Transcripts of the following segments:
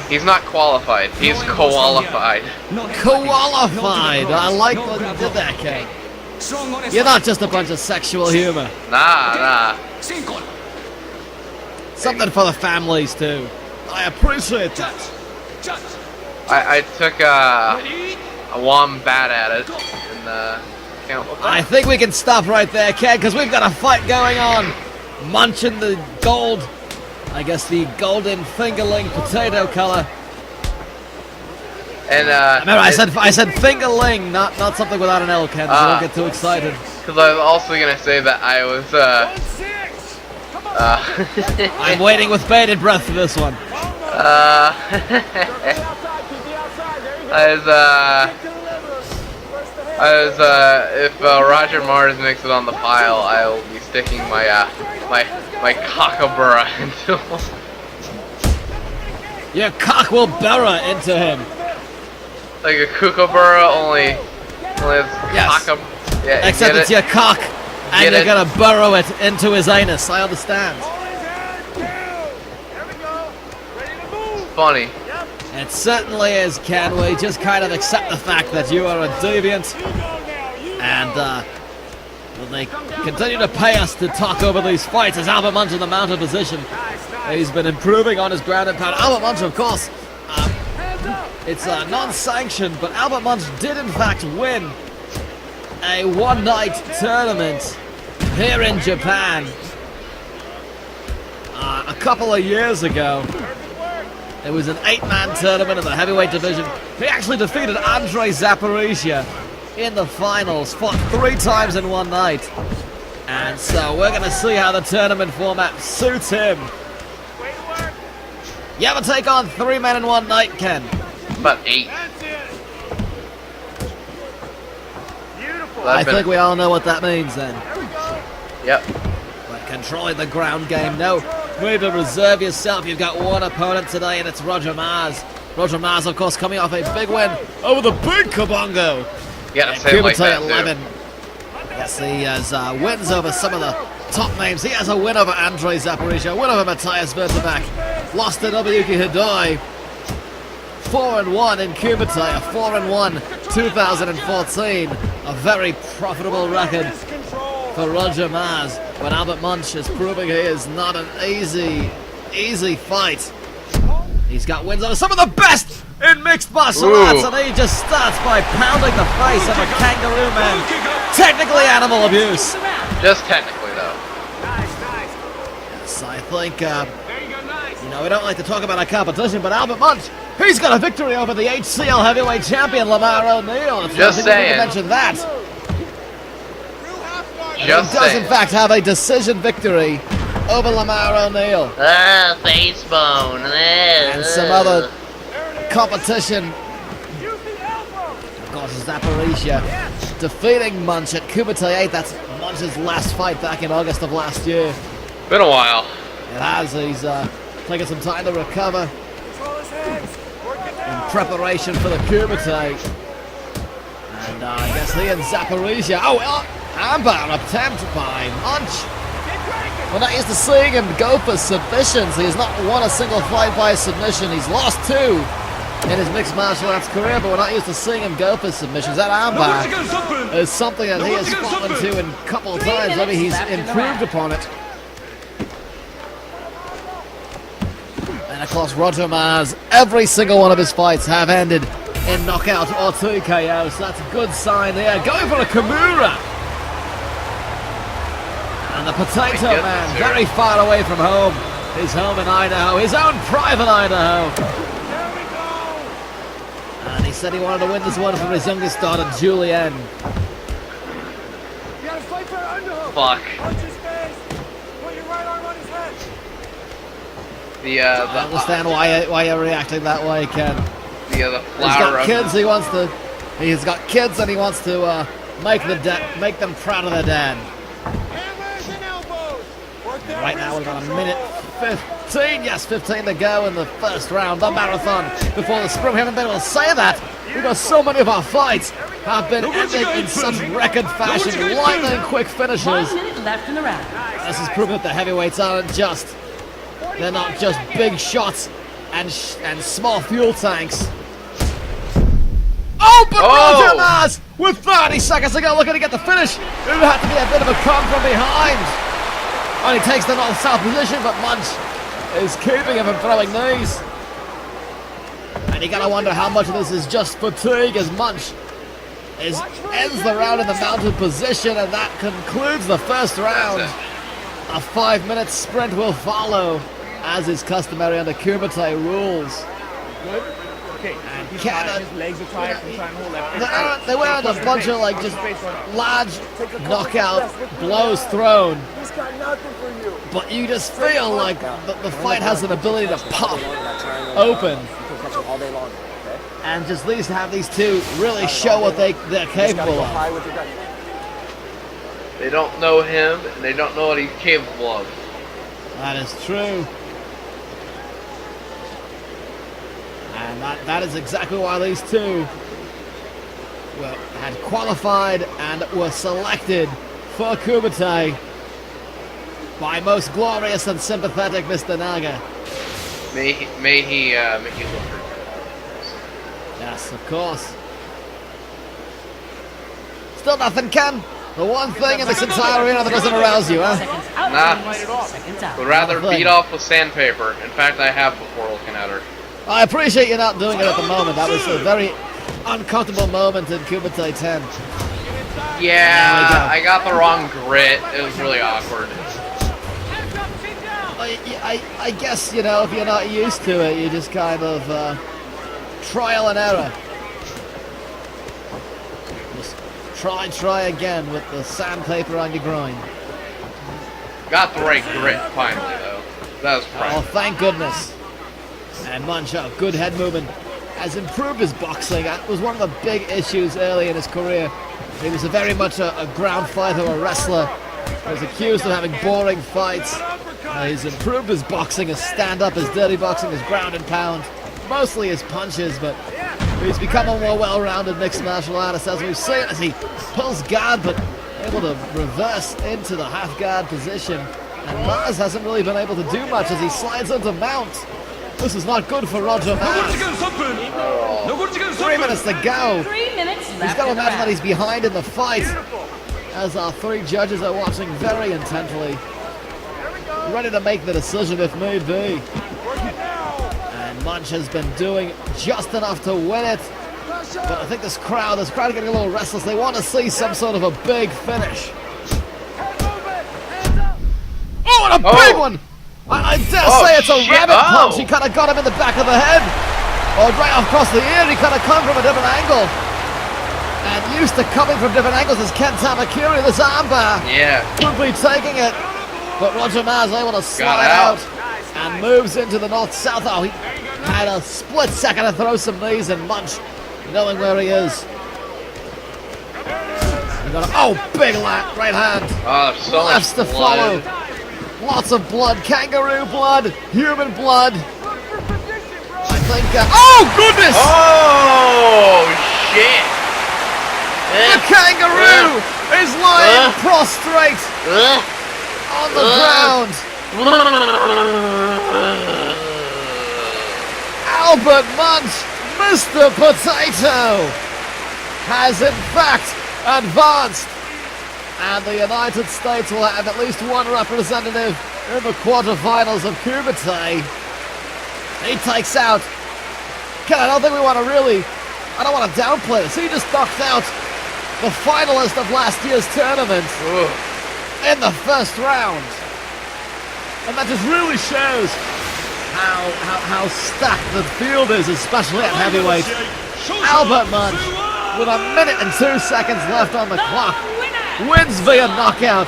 He's not qualified. He's qualified. Qualified. I like what you did there, Ken. You're not just a bunch of sexual humor. Nah. Something for the families too. I appreciate that. I took a wombat at it. And, I think we can stop right there, Ken, because we've got a fight going on. Munch in the gold, I guess the golden fingerling potato color. And remember, I said fingerling, not something without an L, Ken. So don't get too excited. Because I was also gonna say that I was I'm waiting with bated breath for this one. If Roger Mars makes it on the pile, I will be sticking my my cockaburra into him. Your cock will burrow into him. Like a kookaburra, only it's yes. Yeah, except it's your cock, and you're gonna burrow it into his anus. I understand. It's funny. It certainly is, Ken. We just kind of accept the fact that you are a deviant, and when they continue to pay us to talk over these fights, as Albert Munch in the mounted position, he's been improving on his ground and pound. Albert Munch, of course, it's non-sanctioned, but Albert Munch did in fact win a one-night tournament here in Japan a couple of years ago. It was an 8-man tournament in the heavyweight division. He actually defeated Andre Zaporizhia in the finals, fought 3 times in one night. And so we're going to see how the tournament format suits him. You ever take on 3 men in one night, Ken? About 8. I think we all know what that means then. Yep. But controlling the ground game, no need to reserve yourself. You've got one opponent today, and it's Roger Mars. Roger Mars, of course, coming off a big win over the big Kabongo. Yeah, say it like that, 11. Yes, he has wins over some of the top names. He has a win over Andre Zaporizhia, a win over Matthias Verterbach, lost to Nobuyuki Hidoi. 4-1 in KUMITE, a 4-1 2014. A very profitable record for Roger Mars, when Albert Munch is proving he is not an easy fight. He's got wins over some of the best in mixed martial arts, and he just starts by pounding the face of a kangaroo man. Technically animal abuse. Just technically, though. Yes, I think, you know, we don't like to talk about our competition, but Albert Munch, he's got a victory over the HCL heavyweight champion, Lamar O'Neal. Just saying. To mention that. Just he does, in fact, have a decision victory over Lamar O'Neal. Face bone. And some other competition. Of course, Zaporizhia defeating Munch at KUMITE 8. That's Munch's last fight back in August of last year. Been a while. It has. He's taken some time to recover in preparation for the KUMITE. And I guess he and Zaporizhia. Armbar attempt by Munch. We're not used to seeing him go for submissions. He has not won a single fight by submission. He's lost 2 in his mixed martial arts career, but we're not used to seeing him go for submissions. That armbar is something that he has fallen to in a couple of times. Maybe he's improved upon it. And of course, Roger Mars, every single one of his fights have ended in knockout or TKO, so that's a good sign there. Going for a Kimura. And the Potato Man, very far away from home. His home in Idaho, his own private Idaho. And he said he wanted to win this one from his youngest daughter, Julianne. Fuck. I understand why you're reacting that way, Ken. The He's got kids. He's got kids, and he wants to make them proud of their dad. Right now we've got a minute 15, yes, 15 to go in the first round, the marathon before the sprint. We haven't been able to say that because so many of our fights have been ending in such record fashion, lightning quick finishes. 1 minute left in the round. This has proven that the heavyweights they're not just big shots and small fuel tanks. Oh, but Roger Mars, with 30 seconds to go, looking to get the finish. It would have to be a bit of a come from behind. Only takes the north-south position, but Munch is keeping him from throwing knees. And you gotta wonder how much of this is just fatigue, as Munch ends the round in the mounted position, and that concludes the first round. A 5-minute sprint will follow, as is customary under KUMITE rules. Good. Okay. And His Canada, legs are tired from trying to hold that. they weren't a bunch of like just large knockout blows thrown, He's got nothing for you. but you just feel like the fight has an ability to pop open, All day long, okay? and just at least have these two really show what they're capable of. High with your gun. They don't know him, and they don't know what he's capable of. That is true. And that is exactly why these two had qualified and were selected for KUMITE by most glorious and sympathetic Mr. Naga. May he look for Yes, of course. Still nothing, Ken? The one thing in this entire arena that doesn't arouse you, huh? Nah, would rather Nothing. beat off with sandpaper. In fact, I have before looking at her. I appreciate you not doing it at the moment. That was a very uncomfortable moment in KUMITE 10. Yeah, I got the wrong grit. It was really awkward. I guess, you know, if you're not used to it, you just kind of trial and error. Just try again with the sandpaper on your groin. Got the right grit finally, though. That was Oh, prime. thank goodness. And Munch, good head movement, has improved his boxing. That was one of the big issues early in his career. He was very much a ground fighter, a wrestler. He was accused of having boring fights. He's improved his boxing, his stand-up, his dirty boxing, his ground and pound. Mostly his punches, but he's become a more well-rounded mixed martial artist, as we've seen, as he pulls guard, but able to reverse into the half-guard position. And Mars hasn't really been able to do much as he slides into mount. This is not good for Roger Mars. 3 minutes to go. 3 minutes He's left. got to in the imagine that round. he's behind in the fight, as our three judges are watching very intently, ready to make the decision if need be. And Munch has been doing just enough to win it, but I think this crowd is getting a little restless. They want to see some sort of a big finish. Oh, and a big one! I dare say it's a shit. rabbit punch. He kind of got him in the back of the head, or right across the ear. He kind of come from a different angle. And used to coming from different angles as Ken Tamakiri, this armbar. Yeah. Could be taking it, but Roger Mars able to slide out. out and moves into the north-south. Oh, he had a split second to throw some knees, and Munch knowing where he is. He got big right hand. Oh, there's so Lefts much to blood. follow. Lots of blood, kangaroo blood, human blood. I think. Oh goodness! Oh shit! The kangaroo is lying prostrate on the ground. Albert Munch, Mr. Potato, has in fact advanced. And the United States will have at least one representative in the quarterfinals of KUMITE. He takes out. Ken, I don't think we want to I don't want to downplay this. He just knocked out the finalist of last year's tournament in the first round. And that just really shows how stacked the field is, especially at heavyweight. Albert Munch, with 1 minute and 2 seconds left on the clock, wins via knockout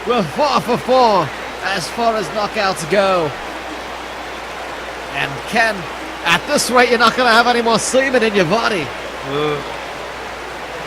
with 4 for 4 as far as knockouts go. And Ken, at this rate, you're not going to have any more semen in your body.